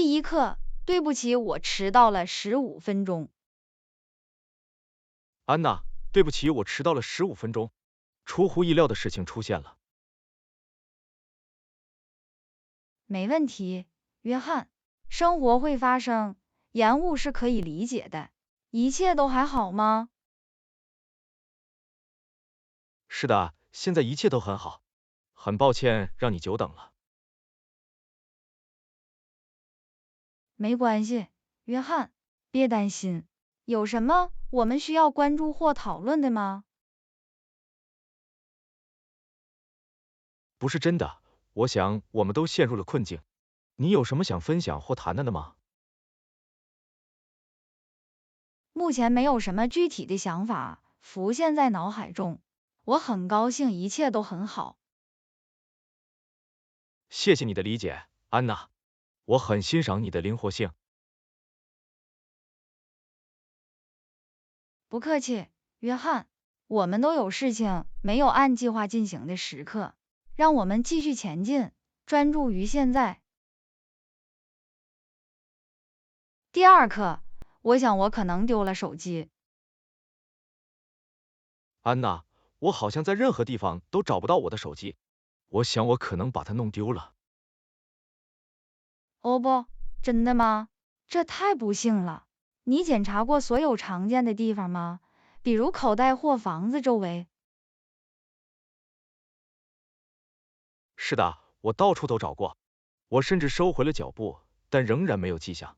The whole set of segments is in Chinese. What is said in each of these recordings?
第一课，对不起，我迟到了15分钟。安娜，对不起，我迟到了15分钟。出乎意料的事情出现了。没问题，约翰。生活会发生，延误是可以理解的。一切都还好吗？是的，现在一切都很好。很抱歉让你久等了。没关系，约翰，别担心。有什么我们需要关注或讨论的吗？不是真的，我想我们都陷入了困境。你有什么想分享或谈谈的吗？目前没有什么具体的想法浮现在脑海中。我很高兴一切都很好。谢谢你的理解，安娜。我很欣赏你的灵活性。不客气，约翰。我们都有事情没有按计划进行的时刻，让我们继续前进，专注于现在。第二课，我想我可能丢了手机。安娜，我好像在任何地方都找不到我的手机。我想我可能把它弄丢了。哦不，真的吗？这太不幸了。你检查过所有常见的地方吗？比如口袋或房子周围？是的，我到处都找过。我甚至收回了脚步，但仍然没有迹象。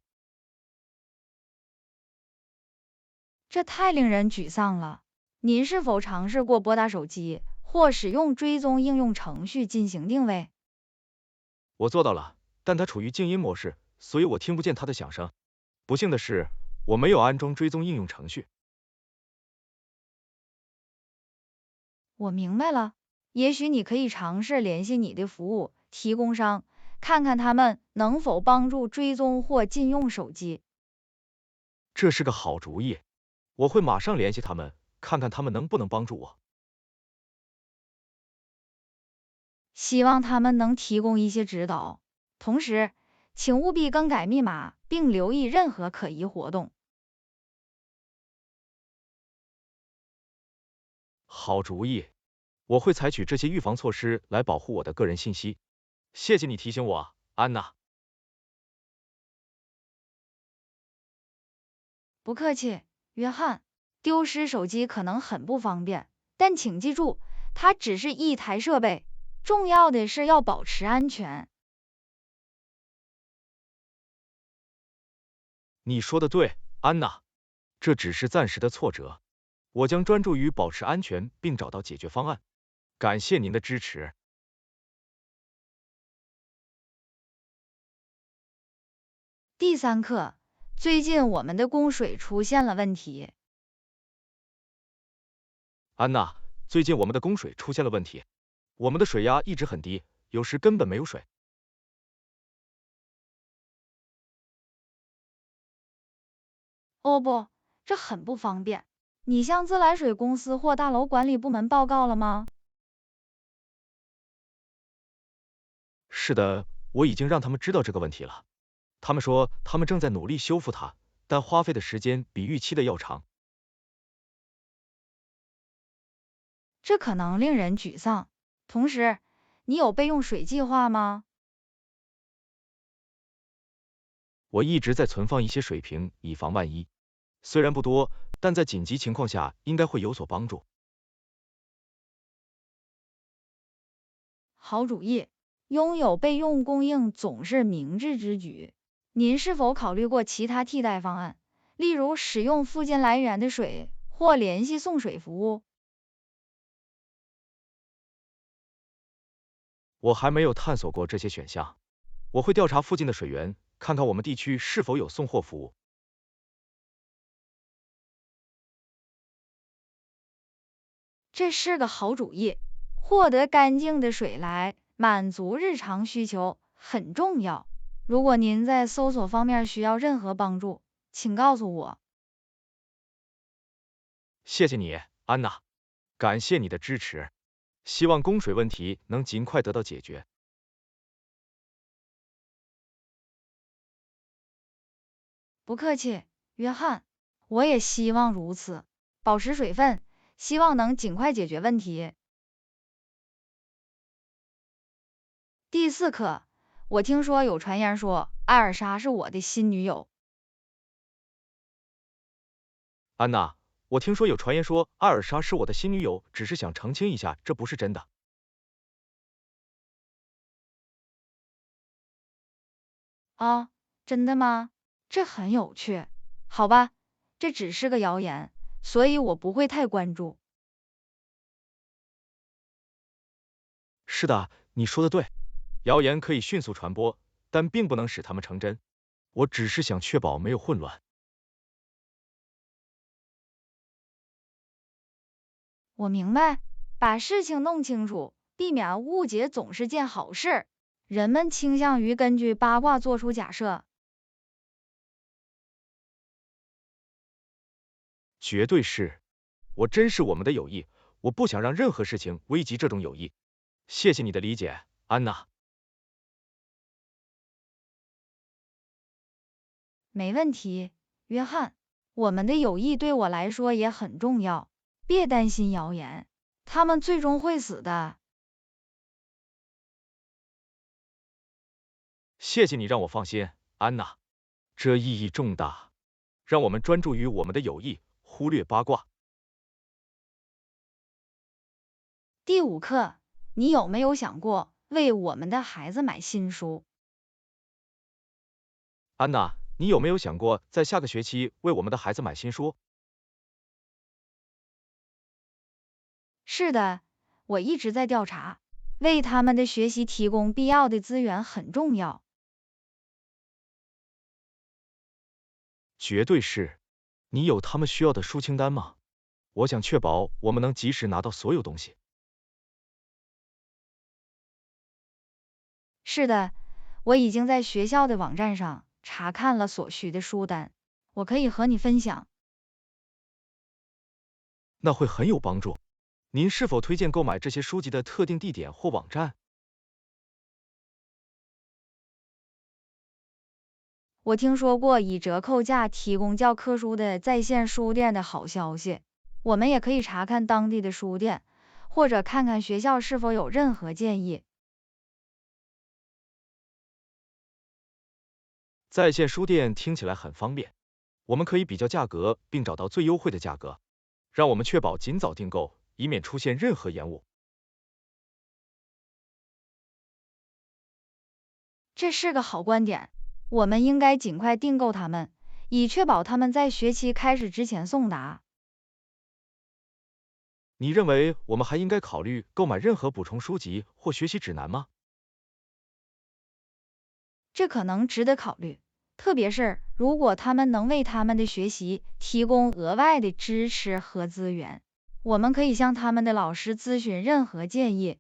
这太令人沮丧了。您是否尝试过拨打手机，或使用追踪应用程序进行定位？我做到了，但它处于静音模式，所以我听不见它的响声。不幸的是，我没有安装追踪应用程序。我明白了，也许你可以尝试联系你的服务提供商，看看他们能否帮助追踪或禁用手机。这是个好主意，我会马上联系他们，看看他们能不能帮助我。希望他们能提供一些指导。同时，请务必更改密码，并留意任何可疑活动。好主意，我会采取这些预防措施来保护我的个人信息。谢谢你提醒我，安娜。不客气，约翰。丢失手机可能很不方便，但请记住，它只是一台设备，重要的是要保持安全。你说的对，安娜，这只是暂时的挫折。我将专注于保持安全，并找到解决方案。感谢您的支持。第三课，最近我们的供水出现了问题。安娜，最近我们的供水出现了问题，我们的水压一直很低，有时根本没有水。哦不，这很不方便。你向自来水公司或大楼管理部门报告了吗？是的，我已经让他们知道这个问题了。他们说他们正在努力修复它，但花费的时间比预期的要长。这可能令人沮丧。同时，你有备用水计划吗？我一直在存放一些水瓶，以防万一。虽然不多，但在紧急情况下应该会有所帮助。好主意，拥有备用供应总是明智之举。您是否考虑过其他替代方案，例如使用附近来源的水，或联系送水服务？我还没有探索过这些选项。我会调查附近的水源，看看我们地区是否有送货服务。这是个好主意。获得干净的水来满足日常需求很重要。如果您在搜索方面需要任何帮助，请告诉我。谢谢你，安娜。感谢你的支持。希望供水问题能尽快得到解决。不客气，约翰，我也希望如此。保持水分，希望能尽快解决问题。第4课，我听说有传言说艾尔莎是我的新女友。安娜，我听说有传言说艾尔莎是我的新女友，只是想澄清一下，这不是真的。啊，真的吗？这很有趣。好吧，这只是个谣言，所以我不会太关注。是的，你说的对，谣言可以迅速传播，但并不能使它们成真。我只是想确保没有混乱。我明白，把事情弄清楚，避免误解总是件好事。人们倾向于根据八卦做出假设。绝对是，我珍视我们的友谊，我不想让任何事情危及这种友谊。谢谢你的理解，安娜。没问题，约翰，我们的友谊对我来说也很重要。别担心谣言，他们最终会死的。谢谢你让我放心，安娜，这意义重大。让我们专注于我们的友谊，忽略八卦。第5课，你有没有想过为我们的孩子买新书？安娜，你有没有想过在下个学期为我们的孩子买新书？是的，我一直在调查，为他们的学习提供必要的资源很重要。绝对是。你有他们需要的书清单吗？我想确保我们能及时拿到所有东西。是的，我已经在学校的网站上查看了所需的书单，我可以和你分享。那会很有帮助。您是否推荐购买这些书籍的特定地点或网站？我听说过以折扣价提供教科书的在线书店的好消息，我们也可以查看当地的书店，或者看看学校是否有任何建议。在线书店听起来很方便，我们可以比较价格并找到最优惠的价格，让我们确保尽早订购，以免出现任何延误。这是个好观点，我们应该尽快订购它们，以确保它们在学期开始之前送达。你认为我们还应该考虑购买任何补充书籍或学习指南吗？这可能值得考虑，特别是如果他们能为他们的学习提供额外的支持和资源，我们可以向他们的老师咨询任何建议。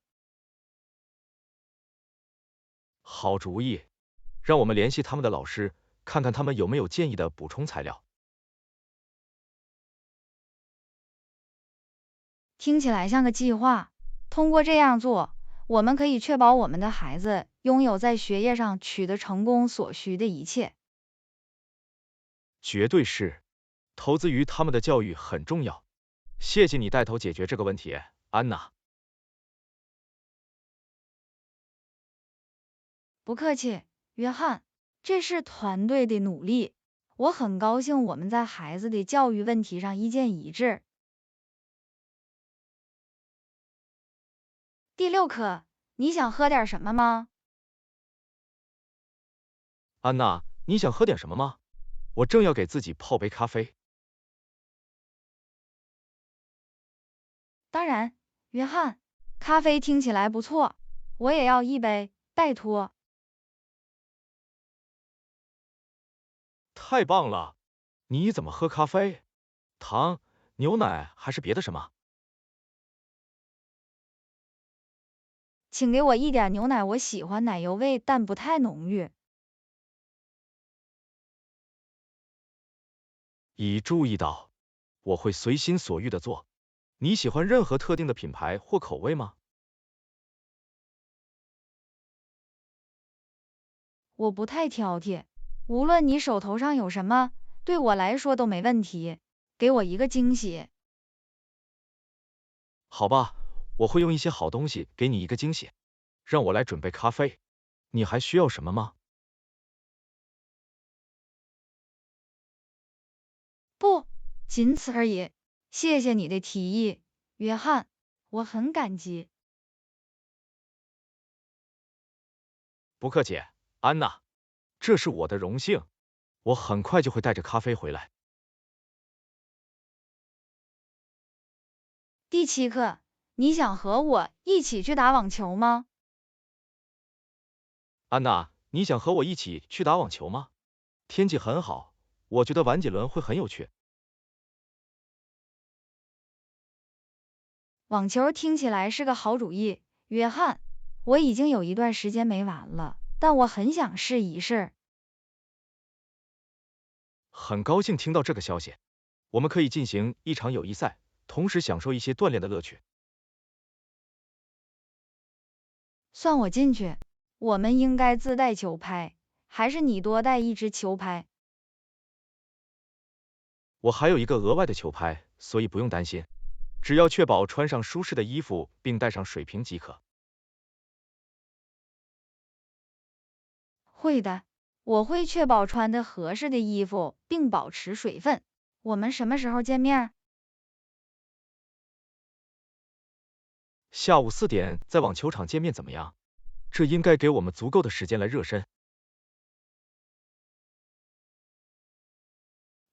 好主意，让我们联系他们的老师，看看他们有没有建议的补充材料。听起来像个计划。通过这样做，我们可以确保我们的孩子拥有在学业上取得成功所需的一切。绝对是，投资于他们的教育很重要。谢谢你带头解决这个问题，安娜。不客气，约翰，这是团队的努力。我很高兴我们在孩子的教育问题上意见一致。第6课，你想喝点什么吗？安娜，你想喝点什么吗？我正要给自己泡杯咖啡。当然，约翰，咖啡听起来不错，我也要一杯，拜托。太棒了！你怎么喝咖啡？糖、牛奶还是别的什么？请给我一点牛奶，我喜欢奶油味，但不太浓郁。已注意到，我会随心所欲的做。你喜欢任何特定的品牌或口味吗？我不太挑剔，无论你手头上有什么，对我来说都没问题，给我一个惊喜。好吧，我会用一些好东西给你一个惊喜。让我来准备咖啡，你还需要什么吗？不，仅此而已。谢谢你的提议，约翰，我很感激。不客气，安娜，这是我的荣幸。我很快就会带着咖啡回来。第7课，你想和我一起去打网球吗？安娜，你想和我一起去打网球吗？天气很好，我觉得玩几轮会很有趣。网球听起来是个好主意，约翰，我已经有一段时间没玩了，但我很想试一试。很高兴听到这个消息，我们可以进行一场友谊赛，同时享受一些锻炼的乐趣。算我进去。我们应该自带球拍，还是你多带一支球拍？我还有一个额外的球拍，所以不用担心，只要确保穿上舒适的衣服并带上水瓶即可。会的，我会确保穿的合适的衣服，并保持水分。我们什么时候见面？下午4点在网球场见面怎么样？这应该给我们足够的时间来热身。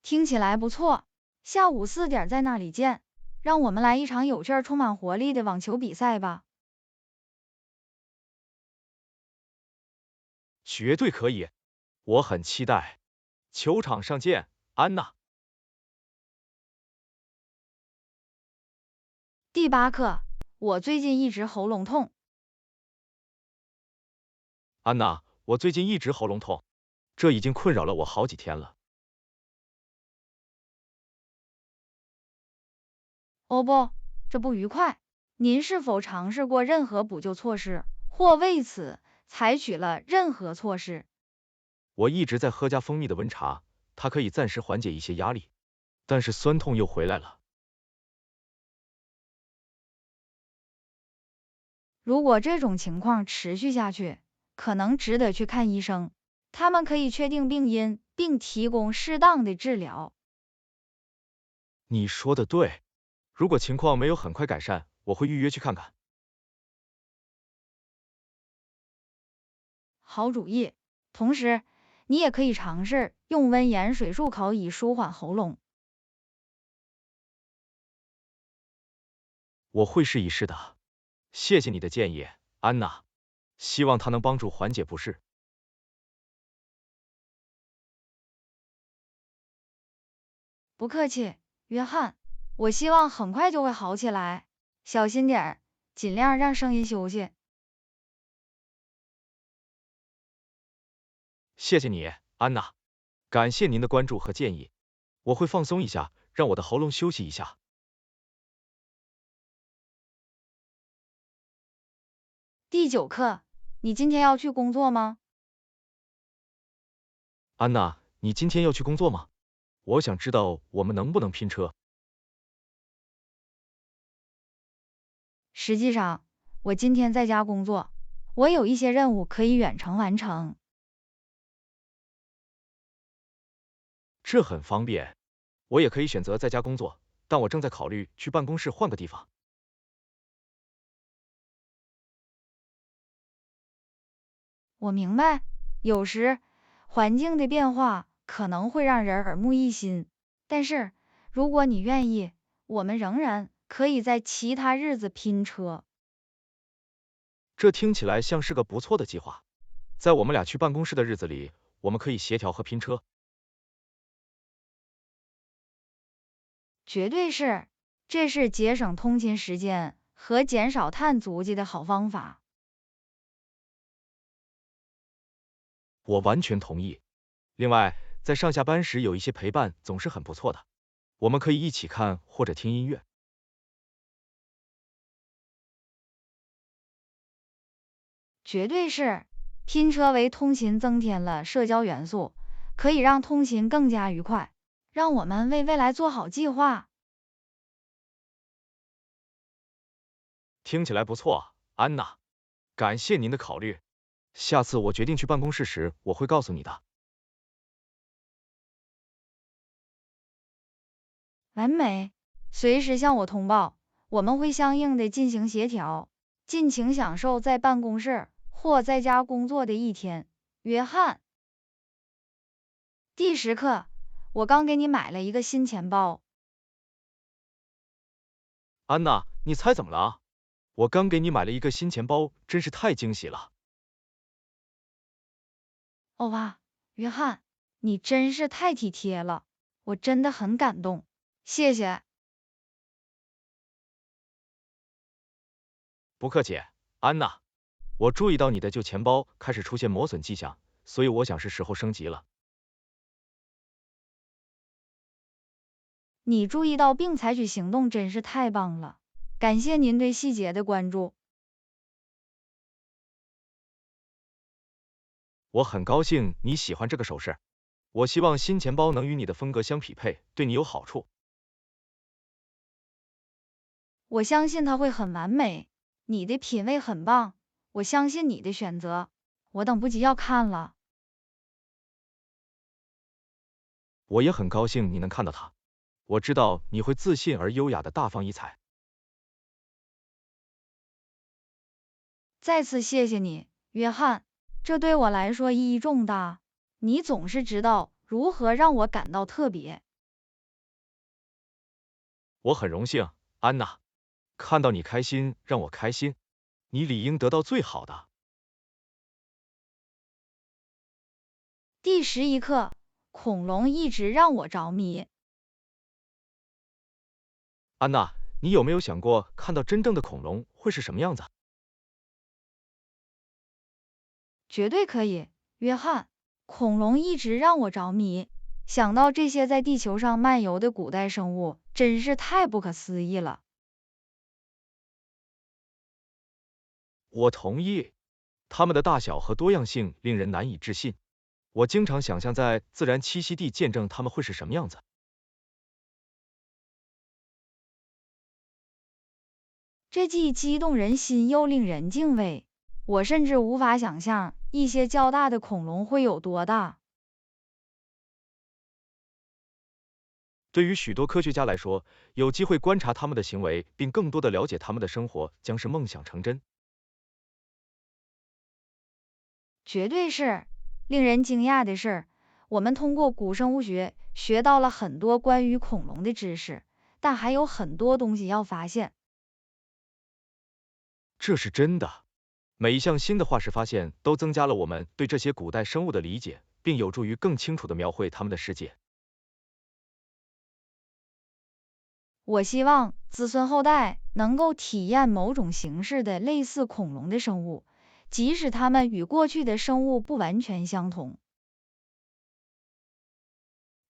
听起来不错，下午4点在那里见。让我们来一场有趣、充满活力的网球比赛吧。绝对可以，我很期待。球场上见，安娜。第8课，我最近一直喉咙痛。安娜，我最近一直喉咙痛，这已经困扰了我好几天了。哦不，这不愉快。您是否尝试过任何补救措施，或为此采取了任何措施？我一直在喝加蜂蜜的温茶，它可以暂时缓解一些压力，但是酸痛又回来了。如果这种情况持续下去，可能值得去看医生，他们可以确定病因，并提供适当的治疗。你说的对，如果情况没有很快改善，我会预约去看看。好主意。同时，你也可以尝试用温盐水漱口以舒缓喉咙。我会试一试的，谢谢你的建议，安娜，希望它能帮助缓解不适。不客气，约翰，我希望很快就会好起来。小心点儿，尽量让声音休息。谢谢你，安娜，感谢您的关注和建议，我会放松一下，让我的喉咙休息一下。第9课，你今天要去工作吗？安娜，你今天要去工作吗？我想知道我们能不能拼车。实际上，我今天在家工作，我有一些任务可以远程完成。这很方便，我也可以选择在家工作，但我正在考虑去办公室换个地方。我明白，有时环境的变化可能会让人耳目一新，但是如果你愿意，我们仍然可以在其他日子拼车。这听起来像是个不错的计划。在我们俩去办公室的日子里，我们可以协调和拼车。绝对是，这是节省通勤时间和减少碳足迹的好方法。我完全同意。另外，在上下班时有一些陪伴总是很不错的。我们可以一起看或者听音乐。绝对是，拼车为通勤增添了社交元素，可以让通勤更加愉快，让我们为未来做好计划。听起来不错，安娜，感谢您的考虑。下次我决定去办公室时，我会告诉你的。完美，随时向我通报，我们会相应的进行协调，尽情享受在办公室或在家工作的一天。约翰。第10课，我刚给你买了一个新钱包。安娜，你猜怎么了？我刚给你买了一个新钱包，真是太惊喜了。哦哇，约翰，你真是太体贴了，我真的很感动，谢谢。不客气，安娜。我注意到你的旧钱包开始出现磨损迹象，所以我想是时候升级了。你注意到并采取行动真是太棒了，感谢您对细节的关注。我很高兴你喜欢这个首饰，我希望新钱包能与你的风格相匹配，对你有好处。我相信它会很完美，你的品味很棒，我相信你的选择，我等不及要看了。我也很高兴你能看到它，我知道你会自信而优雅的大放异彩。再次谢谢你，约翰，这对我来说意义重大，你总是知道如何让我感到特别。我很荣幸，安娜，看到你开心让我开心，你理应得到最好的。第11课，恐龙一直让我着迷。安娜，你有没有想过看到真正的恐龙会是什么样子？绝对可以，约翰，恐龙一直让我着迷，想到这些在地球上漫游的古代生物，真是太不可思议了。我同意，它们的大小和多样性令人难以置信。我经常想象在自然栖息地见证它们会是什么样子。这既激动人心又令人敬畏，我甚至无法想象一些较大的恐龙会有多大。对于许多科学家来说，有机会观察它们的行为，并更多的了解它们的生活，将是梦想成真。绝对是。令人惊讶的是，我们通过古生物学学到了很多关于恐龙的知识，但还有很多东西要发现。这是真的。每一项新的化石发现都增加了我们对这些古代生物的理解，并有助于更清楚地描绘它们的世界。我希望子孙后代能够体验某种形式的类似恐龙的生物，即使它们与过去的生物不完全相同。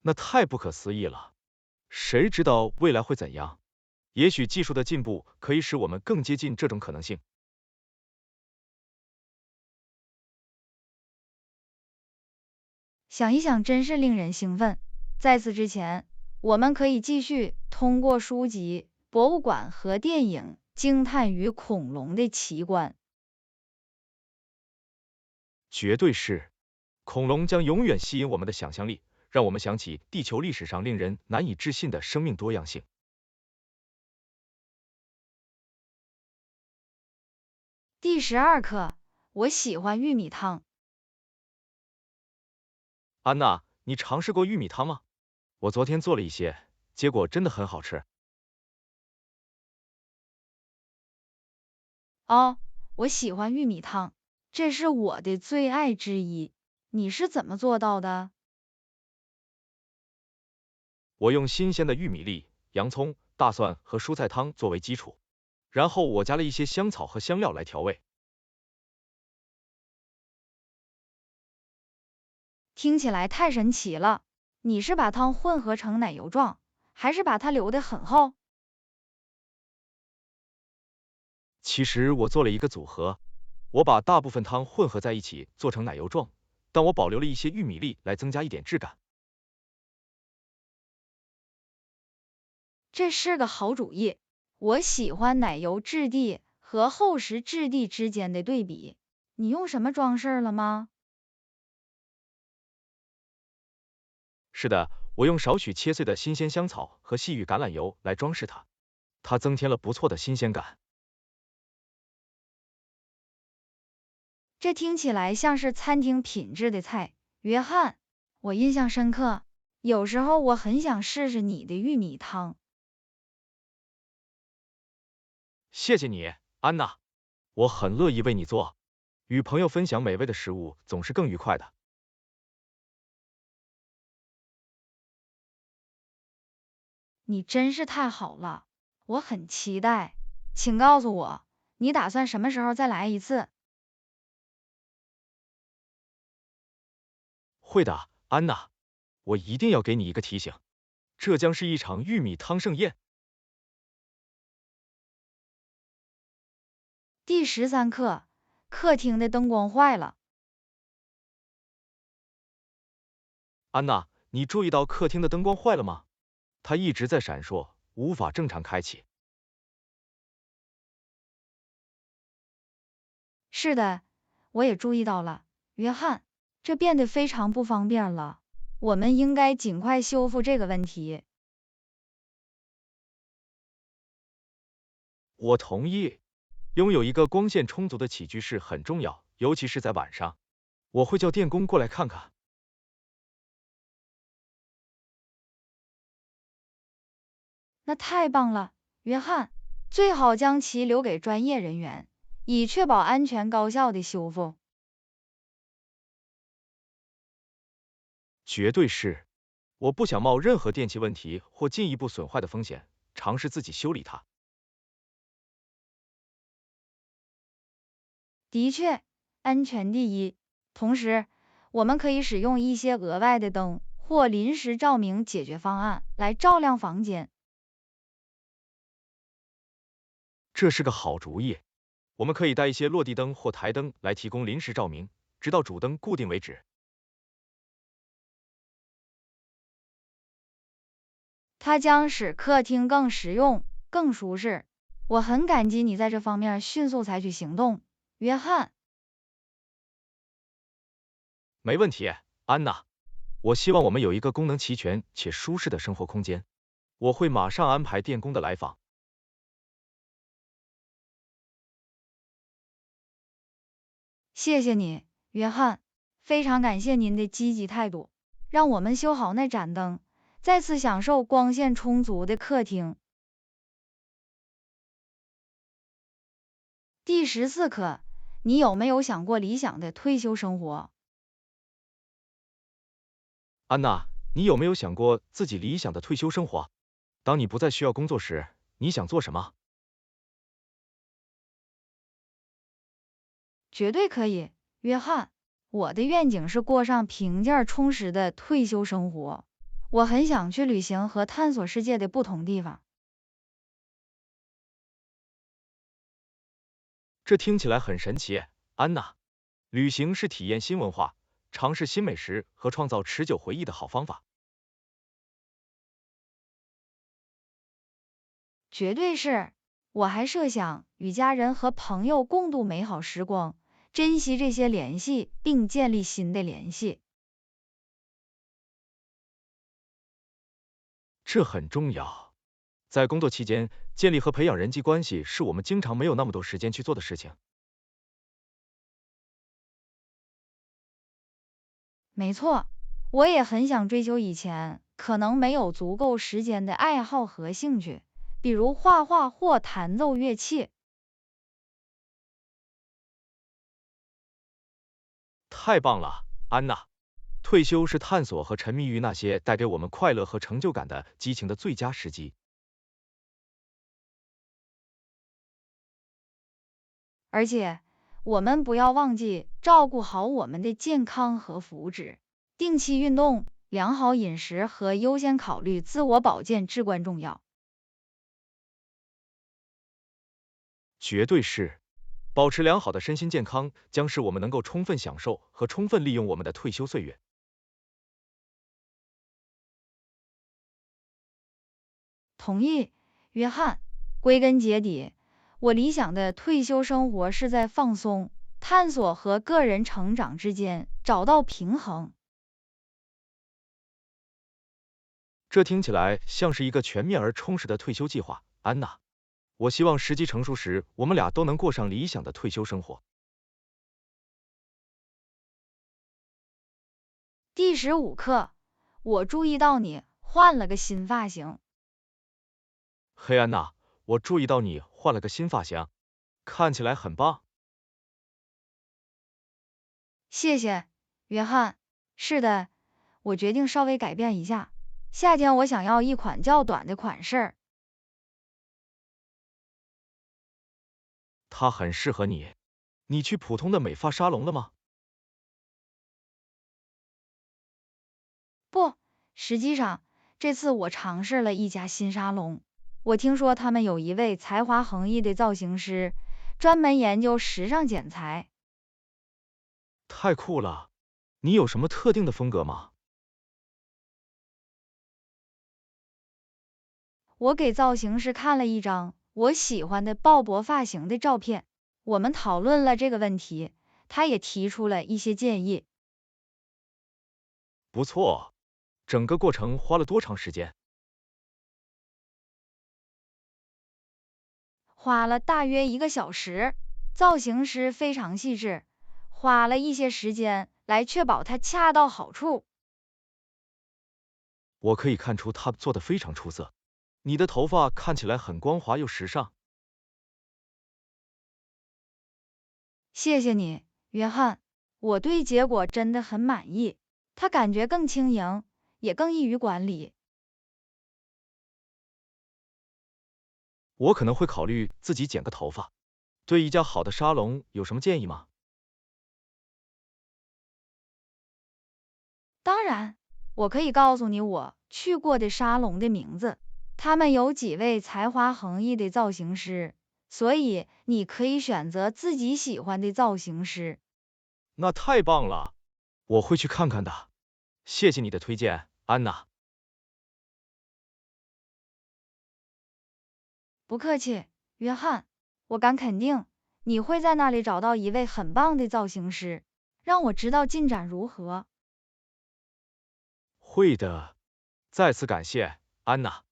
那太不可思议了！谁知道未来会怎样？也许技术的进步可以使我们更接近这种可能性。想一想，真是令人兴奋。在此之前，我们可以继续通过书籍、博物馆和电影惊叹于恐龙的奇观。绝对是，恐龙将永远吸引我们的想象力，让我们想起地球历史上令人难以置信的生命多样性。第12课，我喜欢玉米汤。安娜，你尝试过玉米汤吗？我昨天做了一些，结果真的很好吃。哦，我喜欢玉米汤，这是我的最爱之一。你是怎么做到的？我用新鲜的玉米粒、洋葱、大蒜和蔬菜汤作为基础，然后我加了一些香草和香料来调味。听起来太神奇了！你是把汤混合成奶油状，还是把它留得很厚？其实我做了一个组合，我把大部分汤混合在一起做成奶油状，但我保留了一些玉米粒来增加一点质感。这是个好主意，我喜欢奶油质地和厚实质地之间的对比。你用什么装饰了吗？是的，我用少许切碎的新鲜香草和细玉橄榄油来装饰它，它增添了不错的新鲜感。这听起来像是餐厅品质的菜，约翰，我印象深刻。有时候我很想试试你的玉米汤。谢谢你，安娜，我很乐意为你做。与朋友分享美味的食物总是更愉快的。你真是太好了，我很期待。请告诉我，你打算什么时候再来一次？会的，安娜，我一定要给你一个提醒，这将是一场玉米汤盛宴。第13课，客厅的灯光坏了。安娜，你注意到客厅的灯光坏了吗？它一直在闪烁，无法正常开启。是的，我也注意到了，约翰，这变得非常不方便了。我们应该尽快修复这个问题。我同意，拥有一个光线充足的起居室很重要，尤其是在晚上。我会叫电工过来看看。那太棒了，约翰，最好将其留给专业人员，以确保安全高效的修复。绝对是，我不想冒任何电气问题或进一步损坏的风险，尝试自己修理它。的确，安全第一。同时，我们可以使用一些额外的灯或临时照明解决方案来照亮房间。这是个好主意，我们可以带一些落地灯或台灯来提供临时照明，直到主灯固定为止。它将使客厅更实用、更舒适。我很感激你在这方面迅速采取行动，约翰。没问题，安娜。我希望我们有一个功能齐全且舒适的生活空间。我会马上安排电工的来访。谢谢你，约翰，非常感谢您的积极态度，让我们修好那盏灯，再次享受光线充足的客厅。第14课，你有没有想过理想的退休生活？安娜，你有没有想过自己理想的退休生活？当你不再需要工作时，你想做什么？绝对可以，约翰。我的愿景是过上平静充实的退休生活。我很想去旅行和探索世界的不同地方。这听起来很神奇，安娜。旅行是体验新文化、尝试新美食和创造持久回忆的好方法。绝对是。我还设想与家人和朋友共度美好时光，珍惜这些联系，并建立新的联系。这很重要。在工作期间，建立和培养人际关系是我们经常没有那么多时间去做的事情。没错，我也很想追求以前可能没有足够时间的爱好和兴趣，比如画画或弹奏乐器。太棒了，安娜。退休是探索和沉迷于那些带给我们快乐和成就感的激情的最佳时机。而且，我们不要忘记照顾好我们的健康和福祉。定期运动、良好饮食和优先考虑自我保健至关重要。绝对是。保持良好的身心健康，将使我们能够充分享受和充分利用我们的退休岁月。同意，约翰。归根结底，我理想的退休生活是在放松、探索和个人成长之间找到平衡。这听起来像是一个全面而充实的退休计划，安娜。我希望时机成熟时，我们俩都能过上理想的退休生活。第15课，我注意到你换了个新发型。嘿，安娜，我注意到你换了个新发型，看起来很棒。谢谢，约翰。是的，我决定稍微改变一下。夏天我想要一款较短的款式。它很适合你。你去普通的美发沙龙了吗？不，实际上，这次我尝试了一家新沙龙。我听说他们有一位才华横溢的造型师，专门研究时尚剪裁。太酷了！你有什么特定的风格吗？我给造型师看了一张我喜欢的鲍勃发型的照片，我们讨论了这个问题，他也提出了一些建议。不错，整个过程花了多长时间？花了大约1个小时，造型师非常细致，花了一些时间来确保它恰到好处。我可以看出他做得非常出色。你的头发看起来很光滑又时尚。谢谢你，约翰，我对结果真的很满意，它感觉更轻盈，也更易于管理。我可能会考虑自己剪个头发。对一家好的沙龙有什么建议吗？当然，我可以告诉你我去过的沙龙的名字，他们有几位才华横溢的造型师，所以你可以选择自己喜欢的造型师。那太棒了，我会去看看的。谢谢你的推荐，安娜。不客气，约翰，我敢肯定，你会在那里找到一位很棒的造型师，让我知道进展如何。会的，再次感谢，安娜。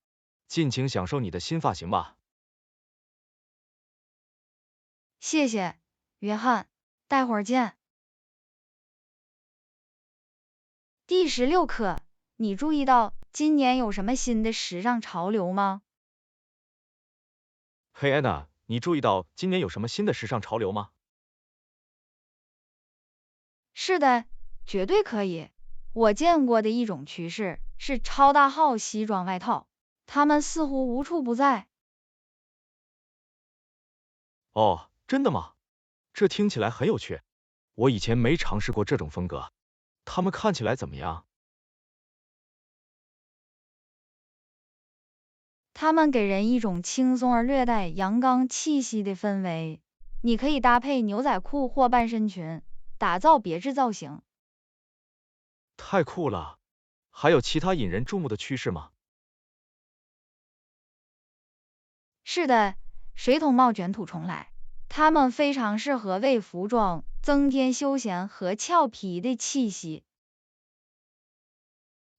尽情享受你的新发型吧。谢谢，约翰，待会儿见。第16课，你注意到今年有什么新的时尚潮流吗？嘿，安娜，你注意到今年有什么新的时尚潮流吗？是的，绝对可以。我见过的一种趋势是超大号西装外套，它们似乎无处不在。哦，真的吗？这听起来很有趣。我以前没尝试过这种风格，它们看起来怎么样？它们给人一种轻松而略带阳刚气息的氛围。你可以搭配牛仔裤或半身裙，打造别致造型。太酷了！还有其他引人注目的趋势吗？是的，水桶帽卷土重来，它们非常适合为服装增添休闲和俏皮的气息。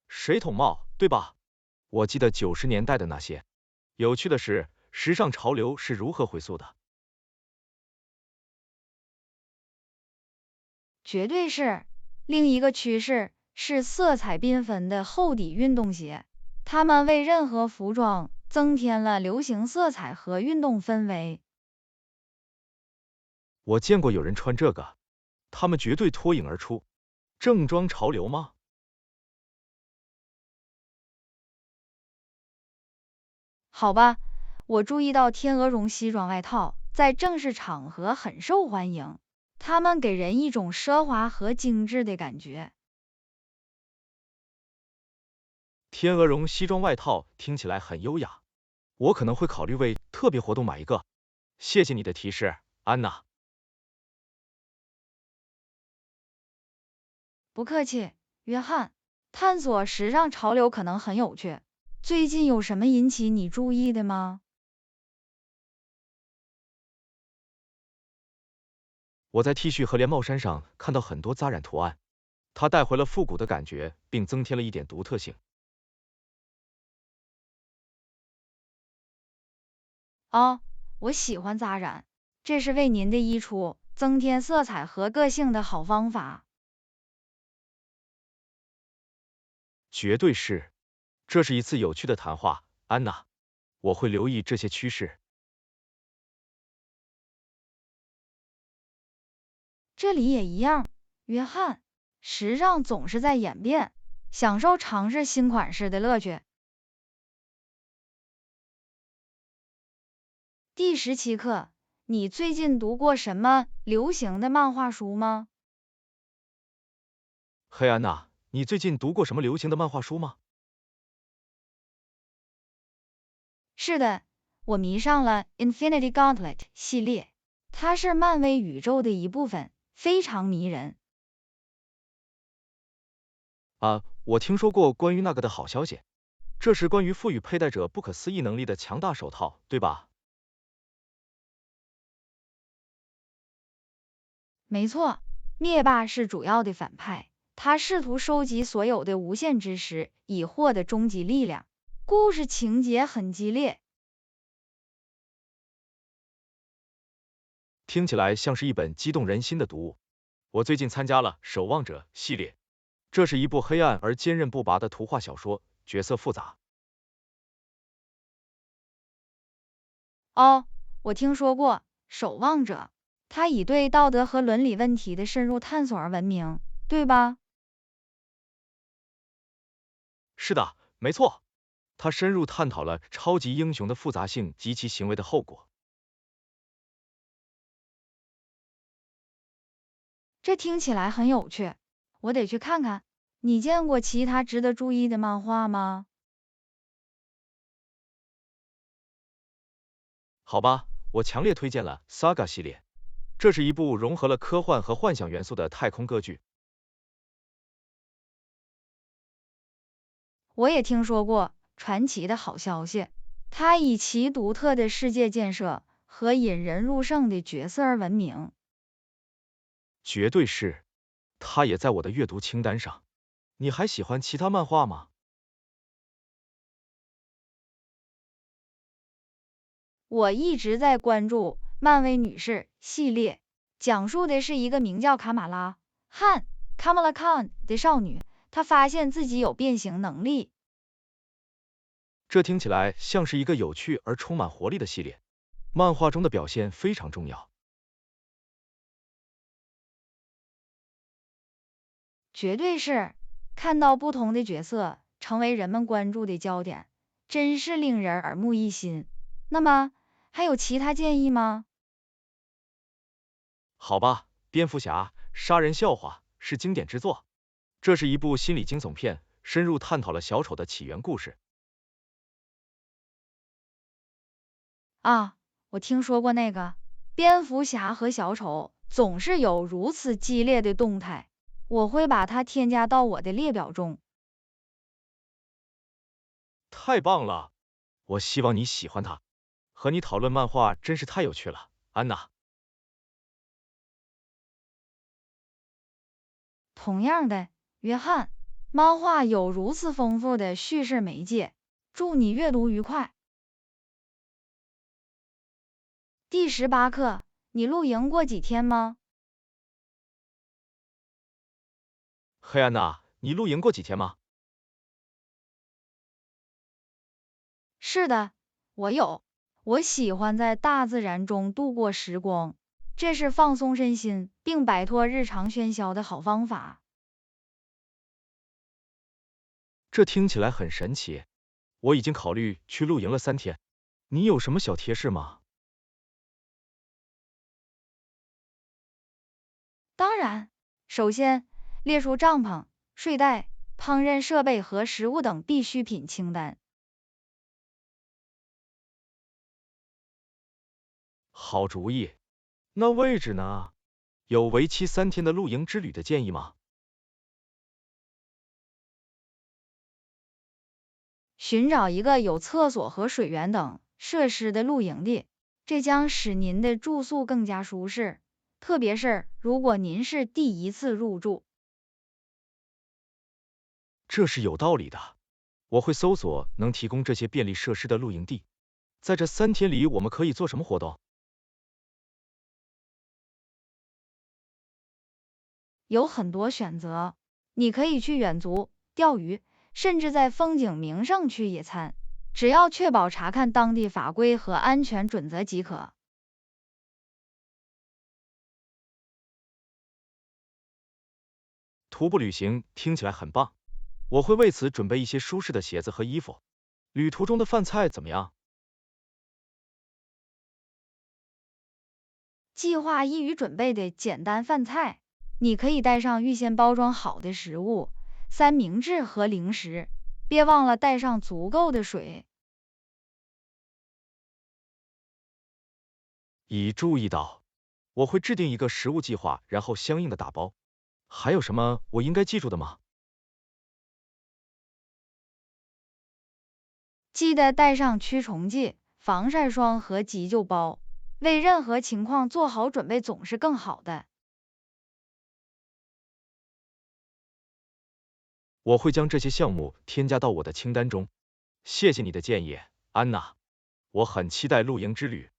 水桶帽，对吧？我记得90年代的那些。有趣的是，时尚潮流是如何回溯的？绝对是。另一个趋势是色彩缤纷的厚底运动鞋，它们为任何服装增添了流行色彩和运动氛围。我见过有人穿这个，他们绝对脱颖而出。正装潮流吗？好吧，我注意到天鹅绒西装外套在正式场合很受欢迎，它们给人一种奢华和精致的感觉。天鹅绒西装外套听起来很优雅，我可能会考虑为特别活动买一个。谢谢你的提示，安娜。不客气，约翰。探索时尚潮流可能很有趣，最近有什么引起你注意的吗？我在 T 恤和连帽衫上看到很多扎染图案，它带回了复古的感觉，并增添了一点独特性。哦，我喜欢扎染，这是为您的衣橱增添色彩和个性的好方法。绝对是，这是一次有趣的谈话，安娜。我会留意这些趋势。这里也一样，约翰。时尚总是在演变，享受尝试新款式的乐趣。第17课，你最近读过什么流行的漫画书吗？嘿，安娜，你最近读过什么流行的漫画书吗？是的，我迷上了《Infinity Gauntlet》系列，它是漫威宇宙的一部分，非常迷人。啊，我听说过关于那个的好消息，这是关于赋予佩戴者不可思议能力的强大手套，对吧？没错，灭霸是主要的反派，他试图收集所有的无限知识，以获得终极力量。故事情节很激烈。听起来像是一本激动人心的读物。我最近参加了《守望者》系列，这是一部黑暗而坚韧不拔的图画小说，角色复杂。哦，我听说过守望者，他以对道德和伦理问题的深入探索而闻名，对吧？是的，没错，他深入探讨了超级英雄的复杂性及其行为的后果。这听起来很有趣，我得去看看。你见过其他值得注意的漫画吗？好吧，我强烈推荐了 Saga 系列，这是一部融合了科幻和幻想元素的太空歌剧。我也听说过传奇的好消息，它以其独特的世界建设和引人入胜的角色而闻名。绝对是，它也在我的阅读清单上。你还喜欢其他漫画吗？我一直在关注漫威女士系列，讲述的是一个名叫卡马拉汉 Kamala Khan 的少女，她发现自己有变形能力。这听起来像是一个有趣而充满活力的系列。漫画中的表现非常重要。绝对是，看到不同的角色成为人们关注的焦点，真是令人耳目一新。那么，还有其他建议吗？好吧，蝙蝠侠杀人笑话是经典之作，这是一部心理惊悚片，深入探讨了小丑的起源故事。啊，我听说过那个蝙蝠侠和小丑总是有如此激烈的动态，我会把它添加到我的列表中。太棒了，我希望你喜欢它。和你讨论漫画真是太有趣了，安娜。同样的，约翰，漫画有如此丰富的叙事媒介，祝你阅读愉快。第18课，你露营过几天吗？嘿，安娜，你露营过几天吗？是的，我有。我喜欢在大自然中度过时光，这是放松身心并摆脱日常喧嚣的好方法。这听起来很神奇。我已经考虑去露营了3天，你有什么小贴士吗？当然，首先列出帐篷、睡袋、烹饪设备和食物等必需品清单。好主意。那位置呢？有为期3天的露营之旅的建议吗？寻找一个有厕所和水源等设施的露营地，这将使您的住宿更加舒适，特别是如果您是第一次入住。这是有道理的。我会搜索能提供这些便利设施的露营地。在这3天里，我们可以做什么活动？有很多选择，你可以去远足、钓鱼，甚至在风景名胜区野餐，只要确保查看当地法规和安全准则即可。徒步旅行听起来很棒，我会为此准备一些舒适的鞋子和衣服。旅途中的饭菜怎么样？计划易于准备的简单饭菜，你可以带上预先包装好的食物、三明治和零食，别忘了带上足够的水。已注意到，我会制定一个食物计划，然后相应的打包。还有什么我应该记住的吗？记得带上驱虫剂、防晒霜和急救包，为任何情况做好准备总是更好的。我会将这些项目添加到我的清单中。谢谢你的建议，安娜。我很期待露营之旅。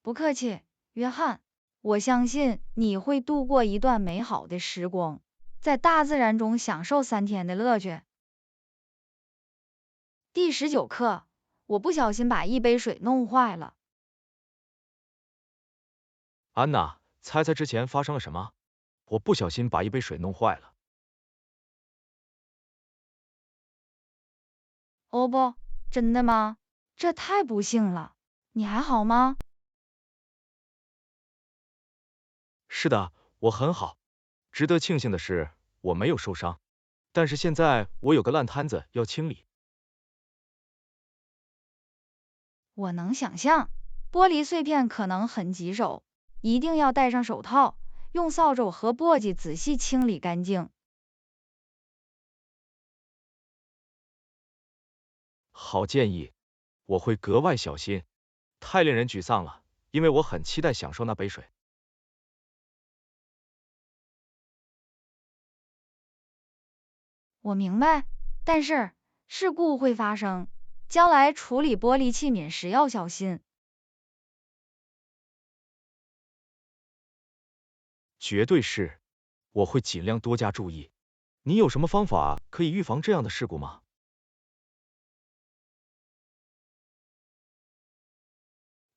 不客气，约翰。我相信你会度过一段美好的时光，在大自然中享受3天的乐趣。第19课，我不小心把一杯水弄坏了。安娜，猜猜之前发生了什么？我不小心把一杯水弄坏了。哦不，真的吗？这太不幸了。你还好吗？是的，我很好。值得庆幸的是，我没有受伤。但是现在我有个烂摊子要清理。我能想象，玻璃碎片可能很棘手，一定要戴上手套，用扫帚和簸箕仔细清理干净。好建议，我会格外小心。太令人沮丧了，因为我很期待享受那杯水。我明白，但是事故会发生，将来处理玻璃器皿时要小心。绝对是，我会尽量多加注意。你有什么方法可以预防这样的事故吗？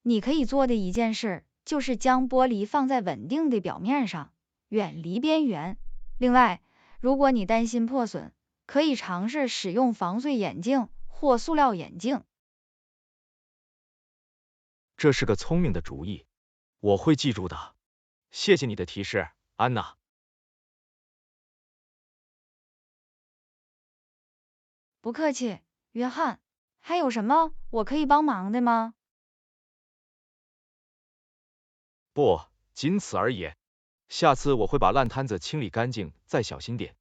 你可以做的一件事，就是将玻璃放在稳定的表面上，远离边缘。另外，如果你担心破损，可以尝试使用防碎眼镜或塑料眼镜。这是个聪明的主意，我会记住的。谢谢你的提示，安娜。不客气，约翰。还有什么我可以帮忙的吗？不，仅此而已。下次我会把烂摊子清理干净，再小心点。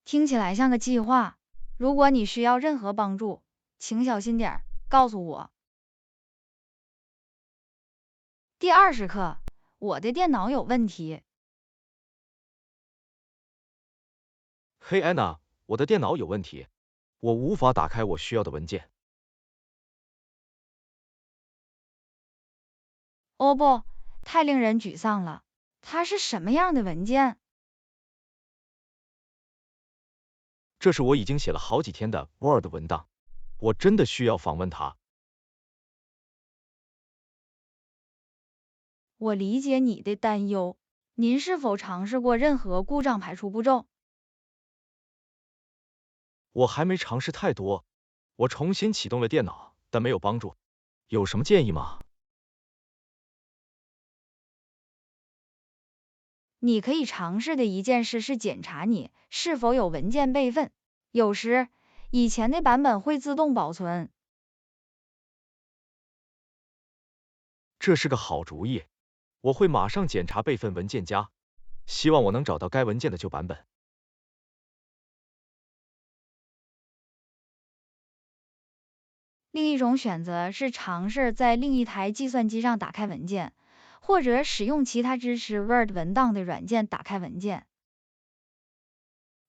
听起来像个计划。如果你需要任何帮助，请小心点，告诉我。第20课，我的电脑有问题。嘿，安娜，我的电脑有问题，我无法打开我需要的文件。哦不，太令人沮丧了。它是什么样的文件？这是我已经写了好几天的 Word 文档，我真的需要访问它。我理解你的担忧。您是否尝试过任何故障排除步骤？我还没尝试太多，我重新启动了电脑，但没有帮助。有什么建议吗？你可以尝试的一件事是检查你是否有文件备份，有时以前的版本会自动保存。这是个好主意，我会马上检查备份文件夹。希望我能找到该文件的旧版本。另一种选择是尝试在另一台计算机上打开文件，或者使用其他支持 Word 文档的软件打开文件。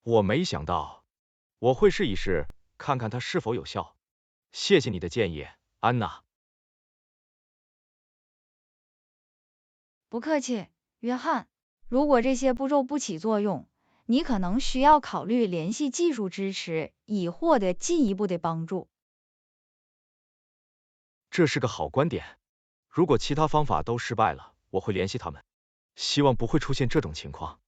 我没想到，我会试一试，看看它是否有效。谢谢你的建议，安娜。不客气，约翰。如果这些步骤不起作用，你可能需要考虑联系技术支持，以获得进一步的帮助。这是个好观点。如果其他方法都失败了，我会联系他们。希望不会出现这种情况。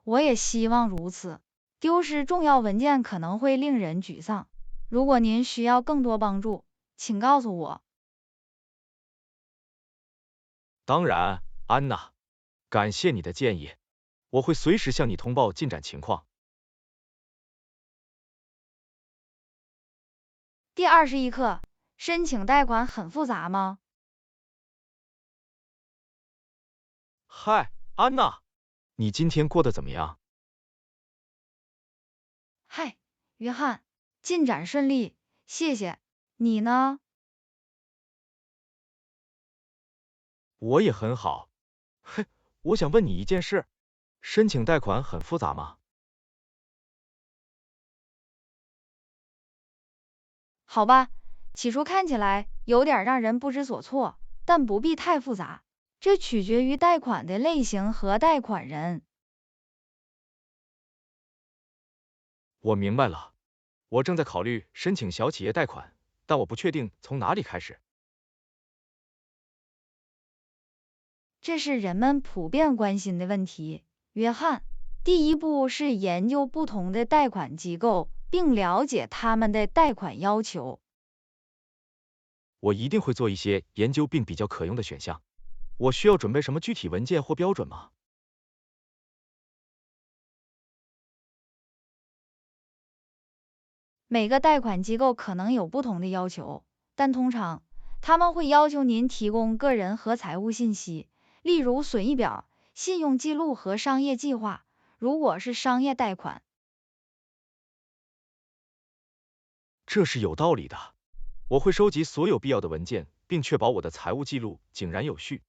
我也希望如此。丢失重要文件可能会令人沮丧。如果您需要更多帮助，请告诉我。当然，安娜，感谢你的建议，我会随时向你通报进展情况。第21课，申请贷款很复杂吗？嗨，安娜，你今天过得怎么样？嗨，约翰，进展顺利，谢谢。你呢？我也很好。嘿，我想问你一件事，申请贷款很复杂吗？好吧，起初看起来有点让人不知所措，但不必太复杂。这取决于贷款的类型和贷款人。我明白了，我正在考虑申请小企业贷款，但我不确定从哪里开始。这是人们普遍关心的问题，约翰。第一步是研究不同的贷款机构，并了解他们的贷款要求。我一定会做一些研究并比较可用的选项。我需要准备什么具体文件或标准吗？每个贷款机构可能有不同的要求，但通常他们会要求您提供个人和财务信息，例如损益表、信用记录和商业计划，如果是商业贷款。这是有道理的。我会收集所有必要的文件，并确保我的财务记录井然有序。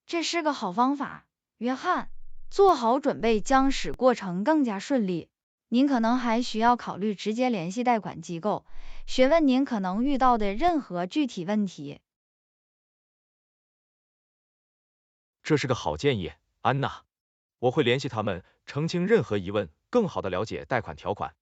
这是个好方法，约翰。做好准备将使过程更加顺利。您可能还需要考虑直接联系贷款机构，询问您可能遇到的任何具体问题。这是个好建议，安娜。我会联系他们，澄清任何疑问，更好的了解贷款条款。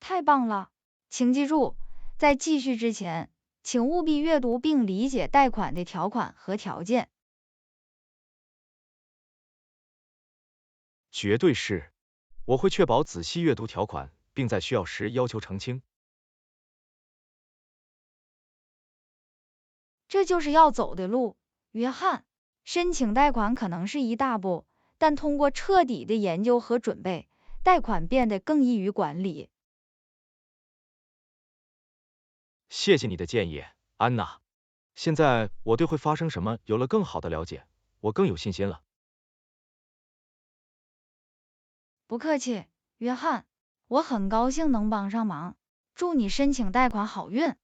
太棒了！请记住，在继续之前，请务必阅读并理解贷款的条款和条件。绝对是，我会确保仔细阅读条款，并在需要时要求澄清。这就是要走的路，约翰。申请贷款可能是一大步，但通过彻底的研究和准备，贷款变得更易于管理。谢谢你的建议，安娜。现在我对会发生什么有了更好的了解，我更有信心了。不客气，约翰。我很高兴能帮上忙，祝你申请贷款好运。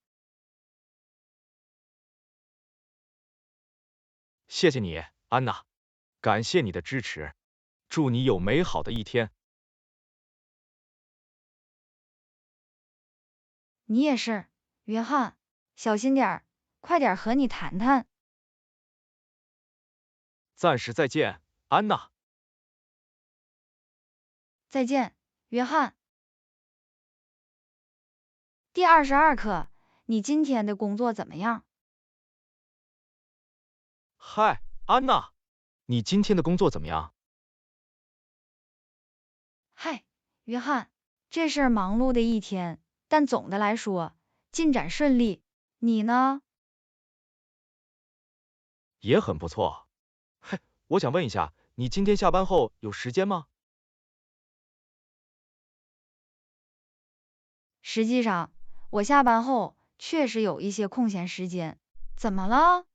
谢谢你，安娜。感谢你的支持，祝你有美好的一天。你也是，约翰。小心点儿，快点和你谈谈。暂时再见，安娜。再见，约翰。第22课，你今天的工作怎么样？嗨，安娜，你今天的工作怎么样？嗨，约翰。这是忙碌的一天，但总的来说，进展顺利。你呢？也很不错。嘿，我想问一下，你今天下班后有时间吗？实际上，我下班后确实有一些空闲时间。怎么了？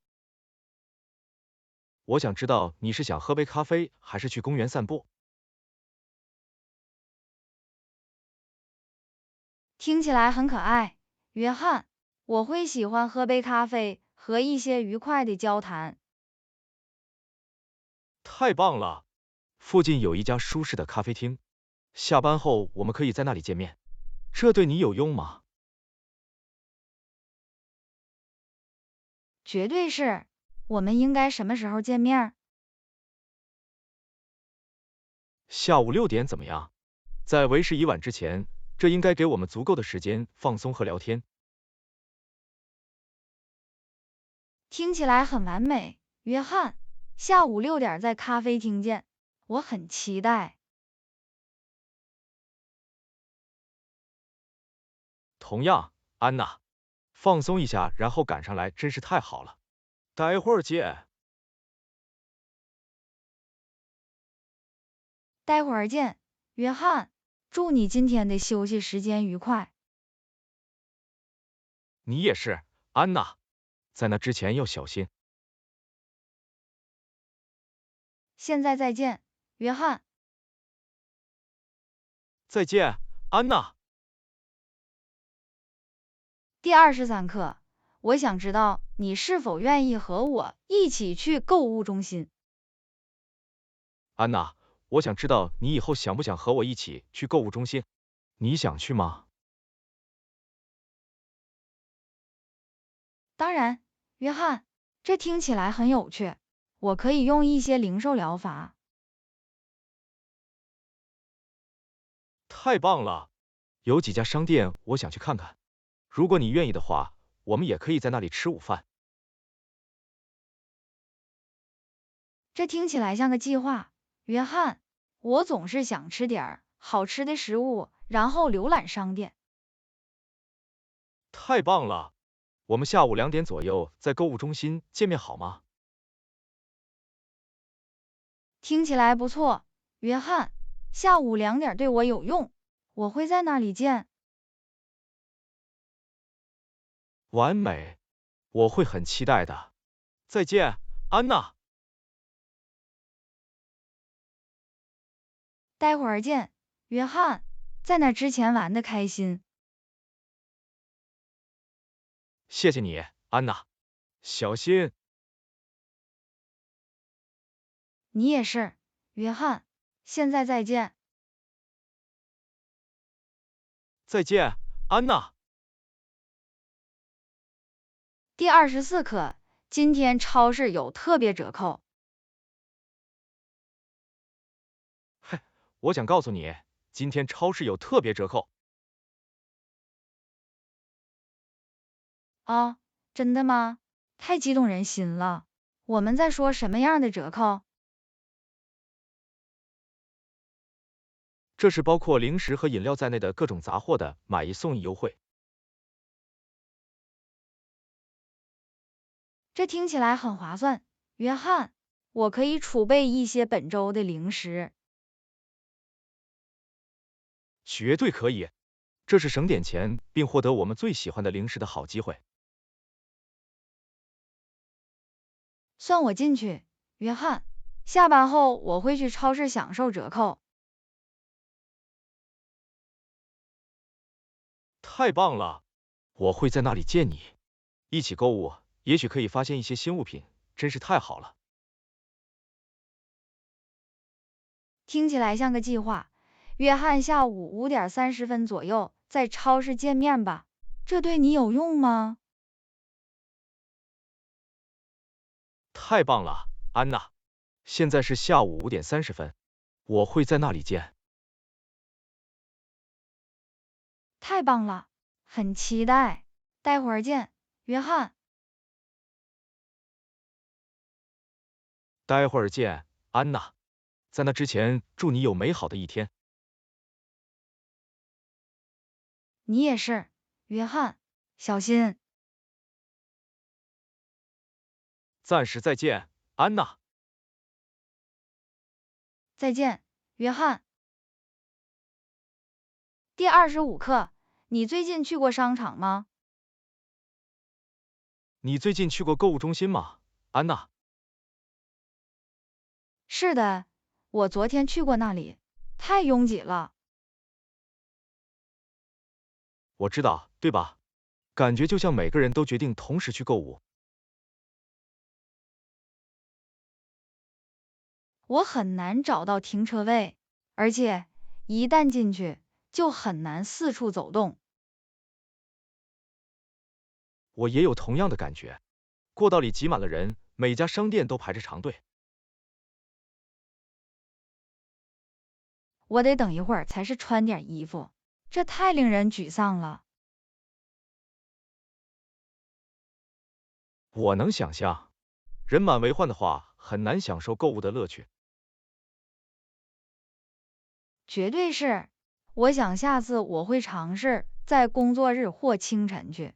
我想知道你是想喝杯咖啡，还是去公园散步？听起来很可爱，约翰。我会喜欢喝杯咖啡和一些愉快的交谈。太棒了！附近有一家舒适的咖啡厅，下班后我们可以在那里见面。这对你有用吗？绝对是。我们应该什么时候见面？下午6点怎么样？在为时已晚之前，这应该给我们足够的时间放松和聊天。听起来很完美，约翰。下午6点在咖啡厅见，我很期待。同样，安娜，放松一下，然后赶上来，真是太好了。待会儿见。待会儿见，约翰。祝你今天的休息时间愉快。你也是，安娜，在那之前要小心。现在再见，约翰。再见，安娜。第23课，我想知道你是否愿意和我一起去购物中心。安娜，我想知道你以后想不想和我一起去购物中心？你想去吗？当然，约翰，这听起来很有趣。我可以用一些零售疗法。太棒了！有几家商店我想去看看。如果你愿意的话，我们也可以在那里吃午饭。这听起来像个计划，约翰。我总是想吃点好吃的食物，然后浏览商店。太棒了！我们下午2点左右在购物中心见面好吗？听起来不错，约翰。下午2点对我有用，我会在那里见。完美，我会很期待的。再见，安娜。待会儿见，约翰。在那之前玩的开心。谢谢你，安娜。小心。你也是，约翰。现在再见。再见，安娜。第24课，今天超市有特别折扣。嘿，我想告诉你，今天超市有特别折扣。哦，真的吗？太激动人心了。我们在说什么样的折扣？这是包括零食和饮料在内的各种杂货的买一送一优惠。这听起来很划算，约翰。我可以储备一些本周的零食。绝对可以，这是省点钱并获得我们最喜欢的零食的好机会。算我进去，约翰。下班后我会去超市享受折扣。太棒了，我会在那里见你，一起购物，也许可以发现一些新物品，真是太好了。听起来像个计划。约翰，下午5点30分左右在超市见面吧。这对你有用吗？太棒了，安娜。现在是下午5点30分，我会在那里见。太棒了，很期待。待会儿见，约翰。待会儿见，安娜。在那之前，祝你有美好的一天。你也是，约翰。小心。暂时再见，安娜。再见，约翰。第25课，你最近去过商场吗？你最近去过购物中心吗，安娜？是的，我昨天去过那里，太拥挤了。我知道，对吧？感觉就像每个人都决定同时去购物。我很难找到停车位，而且一旦进去，就很难四处走动。我也有同样的感觉，过道里挤满了人，每家商店都排着长队。我得等一会儿才是穿点衣服，这太令人沮丧了。我能想象，人满为患的话，很难享受购物的乐趣。绝对是，我想下次我会尝试在工作日或清晨去。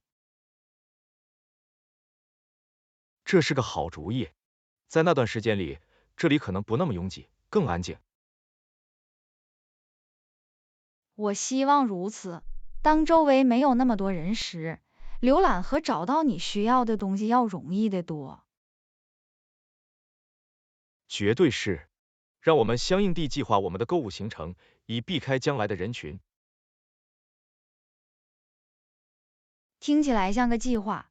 这是个好主意，在那段时间里，这里可能不那么拥挤，更安静。我希望如此。当周围没有那么多人时，浏览和找到你需要的东西要容易得多。绝对是，让我们相应地计划我们的购物行程，以避开将来的人群。听起来像个计划。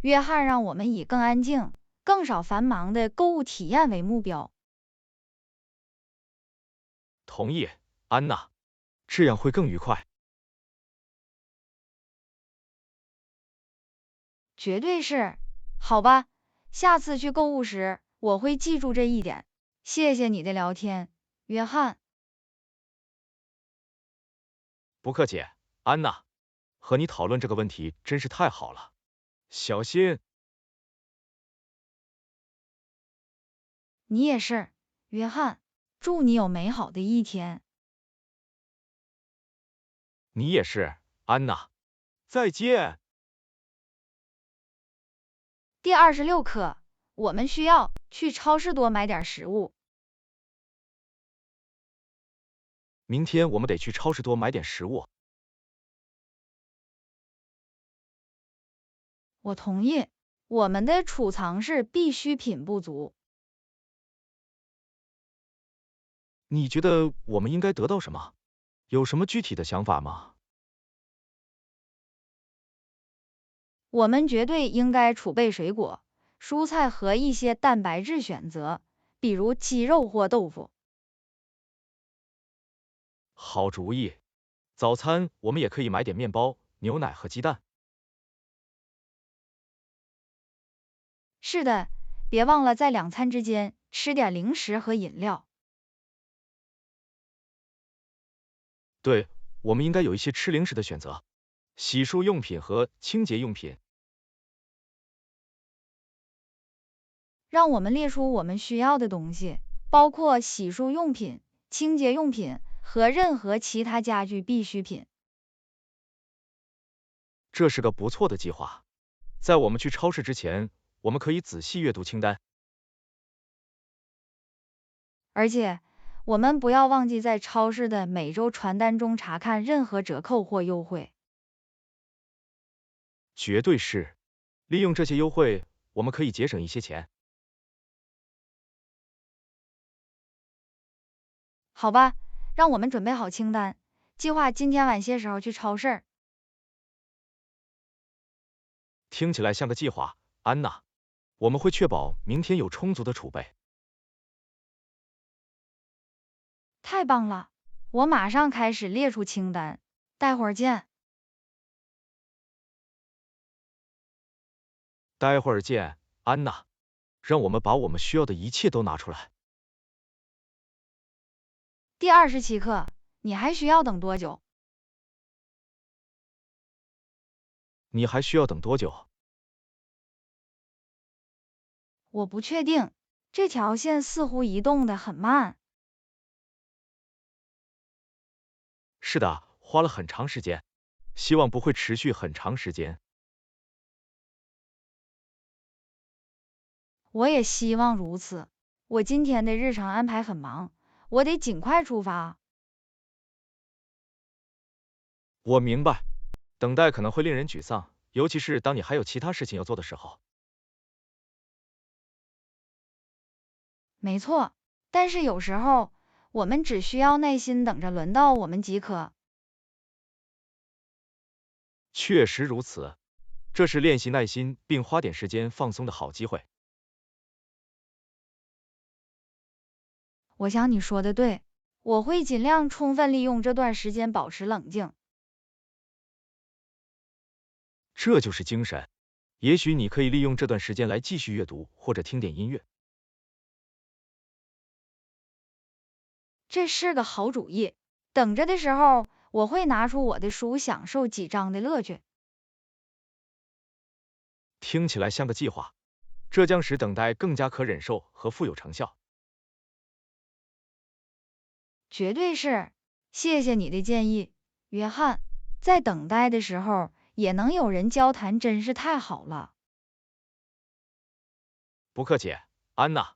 约翰让我们以更安静、更少繁忙的购物体验为目标。同意，安娜，这样会更愉快。绝对是。好吧，下次去购物时，我会记住这一点。谢谢你的聊天，约翰。不客气，安娜，和你讨论这个问题真是太好了。小心。你也是，约翰。祝你有美好的一天。你也是，安娜。再见。第26课，我们需要去超市多买点食物。明天我们得去超市多买点食物。我同意，我们的储藏室必需品不足。你觉得我们应该得到什么？有什么具体的想法吗？我们绝对应该储备水果、蔬菜和一些蛋白质选择，比如鸡肉或豆腐。好主意。早餐我们也可以买点面包、牛奶和鸡蛋。是的，别忘了在两餐之间吃点零食和饮料。对，我们应该有一些吃零食的选择，洗漱用品和清洁用品。让我们列出我们需要的东西，包括洗漱用品、清洁用品和任何其他家居必需品。这是个不错的计划。在我们去超市之前，我们可以仔细阅读清单。而且，我们不要忘记在超市的每周传单中查看任何折扣或优惠。绝对是。利用这些优惠，我们可以节省一些钱。好吧，让我们准备好清单，计划今天晚些时候去超市。听起来像个计划，安娜。我们会确保明天有充足的储备。太棒了，我马上开始列出清单，待会儿见。待会儿见，安娜。让我们把我们需要的一切都拿出来。第27课，你还需要等多久？你还需要等多久？我不确定，这条线似乎移动的很慢。是的，花了很长时间，希望不会持续很长时间。我也希望如此。我今天的日程安排很忙，我得尽快出发。我明白，等待可能会令人沮丧，尤其是当你还有其他事情要做的时候。没错，但是有时候我们只需要耐心等着轮到我们即可。确实如此，这是练习耐心并花点时间放松的好机会。我想你说的对，我会尽量充分利用这段时间保持冷静。这就是精神。也许你可以利用这段时间来继续阅读，或者听点音乐。这是个好主意。等着的时候，我会拿出我的书，享受几章的乐趣。听起来像个计划，这将使等待更加可忍受和富有成效。绝对是，谢谢你的建议，约翰。在等待的时候也能有人交谈，真是太好了。不客气，安娜，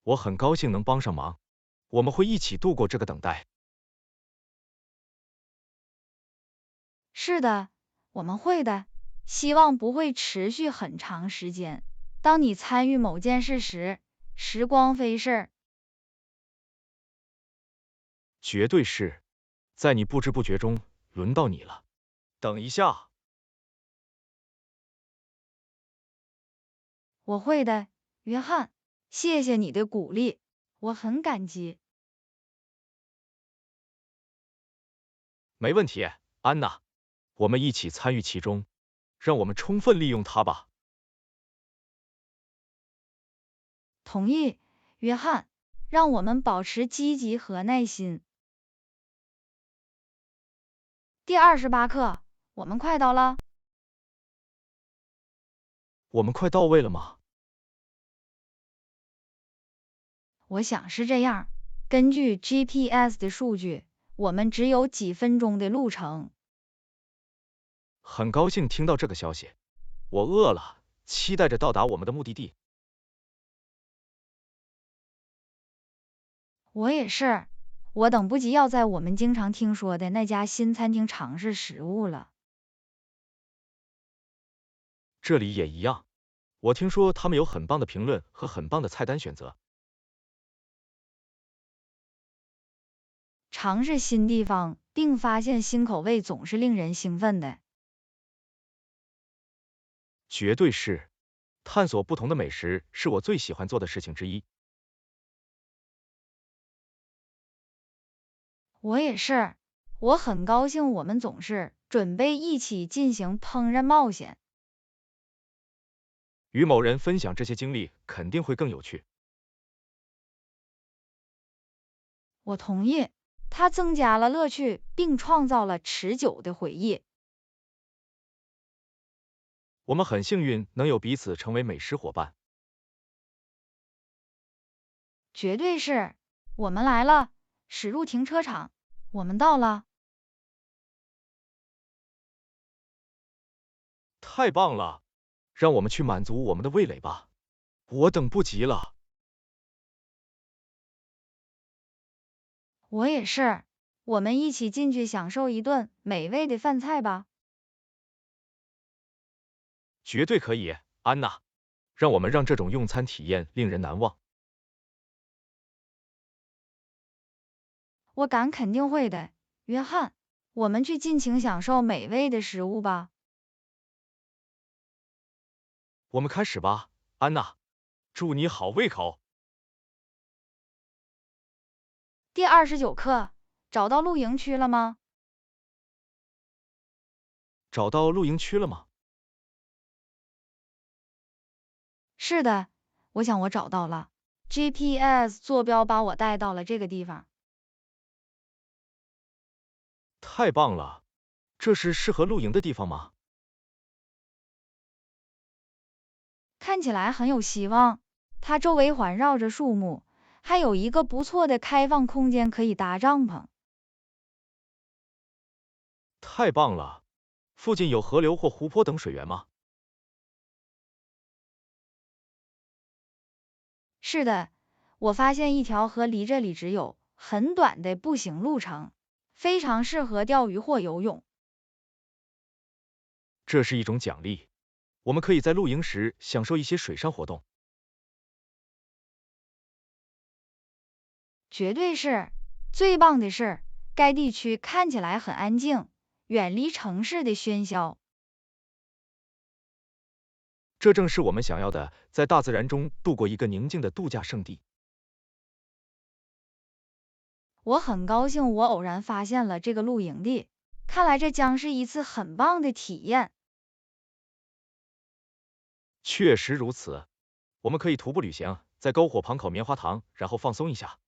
我很高兴能帮上忙。我们会一起度过这个等待。是的，我们会的，希望不会持续很长时间。当你参与某件事时，时光飞逝。绝对是，在你不知不觉中，轮到你了。等一下，我会的，约翰，谢谢你的鼓励，我很感激。没问题，安娜，我们一起参与其中，让我们充分利用它吧。同意，约翰，让我们保持积极和耐心。第28课，我们快到了。我们快到位了吗？我想是这样，根据 GPS 的数据，我们只有几分钟的路程。很高兴听到这个消息，我饿了，期待着到达我们的目的地。我也是，我等不及要在我们经常听说的那家新餐厅尝试食物了。这里也一样，我听说他们有很棒的评论和很棒的菜单选择。尝试新地方并发现新口味总是令人兴奋的。绝对是，探索不同的美食是我最喜欢做的事情之一。我也是，我很高兴我们总是准备一起进行烹饪冒险。与某人分享这些经历肯定会更有趣。我同意，它增加了乐趣，并创造了持久的回忆。我们很幸运能有彼此成为美食伙伴。绝对是，我们来了，驶入停车场，我们到了。太棒了，让我们去满足我们的味蕾吧，我等不及了。我也是，我们一起进去享受一顿美味的饭菜吧。绝对可以，安娜，让我们让这种用餐体验令人难忘。我敢肯定会的，约翰，我们去尽情享受美味的食物吧。我们开始吧，安娜，祝你好胃口。第29课，找到露营区了吗？找到露营区了吗？是的，我想我找到了。GPS 坐标把我带到了这个地方。太棒了，这是适合露营的地方吗？看起来很有希望，它周围环绕着树木，还有一个不错的开放空间可以搭帐篷。太棒了，附近有河流或湖泊等水源吗？是的，我发现一条河离这里只有很短的步行路程，非常适合钓鱼或游泳。这是一种奖励，我们可以在露营时享受一些水上活动。绝对是。最棒的是，该地区看起来很安静，远离城市的喧嚣。这正是我们想要的，在大自然中度过一个宁静的度假胜地。我很高兴我偶然发现了这个露营地，看来这将是一次很棒的体验。确实如此，我们可以徒步旅行，在篝火旁烤棉花糖，然后放松一下。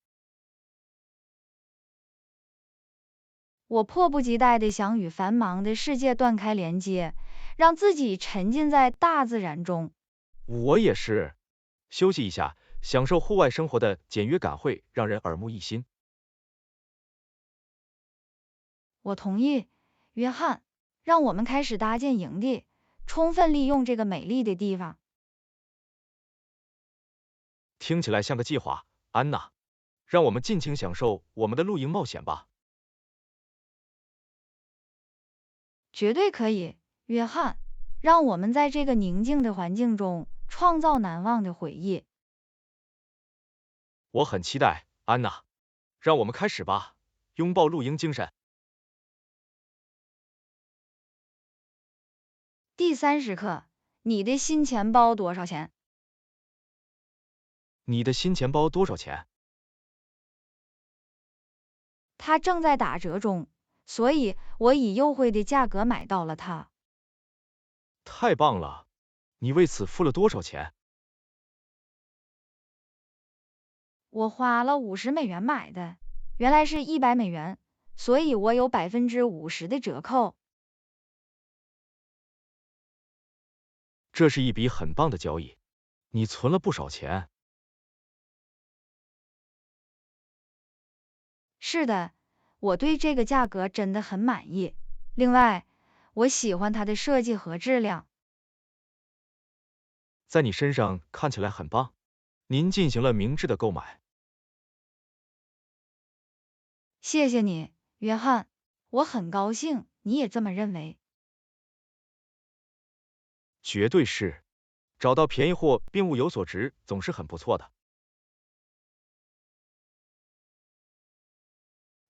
我迫不及待地想与繁忙的世界断开连接，让自己沉浸在大自然中。我也是，休息一下，享受户外生活的简约感会让人耳目一新。我同意，约翰，让我们开始搭建营地，充分利用这个美丽的地方。听起来像个计划，安娜，让我们尽情享受我们的露营冒险吧。绝对可以，约翰，让我们在这个宁静的环境中创造难忘的回忆。我很期待，安娜，让我们开始吧，拥抱露营精神。第30课，你的新钱包多少钱？你的新钱包多少钱？它正在打折中，所以我以优惠的价格买到了它。太棒了！你为此付了多少钱？我花了$50买的，原来是$100，所以我有50%的折扣。这是一笔很棒的交易，你存了不少钱。是的，我对这个价格真的很满意。另外，我喜欢它的设计和质量。在你身上看起来很棒，您进行了明智的购买。谢谢你，约翰，我很高兴你也这么认为。绝对是，找到便宜货并物有所值，总是很不错的。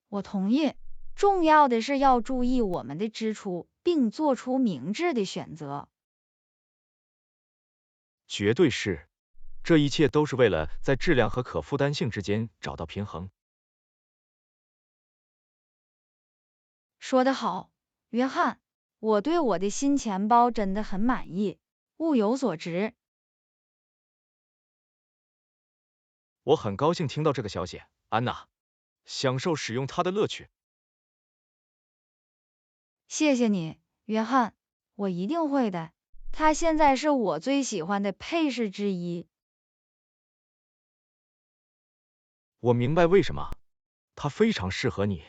我同意，重要的是要注意我们的支出，并做出明智的选择。绝对是，这一切都是为了在质量和可负担性之间找到平衡。说得好，约翰，我对我的新钱包真的很满意，物有所值。我很高兴听到这个消息，安娜，享受使用它的乐趣。谢谢你，约翰，我一定会的。它现在是我最喜欢的配饰之一。我明白为什么，它非常适合你。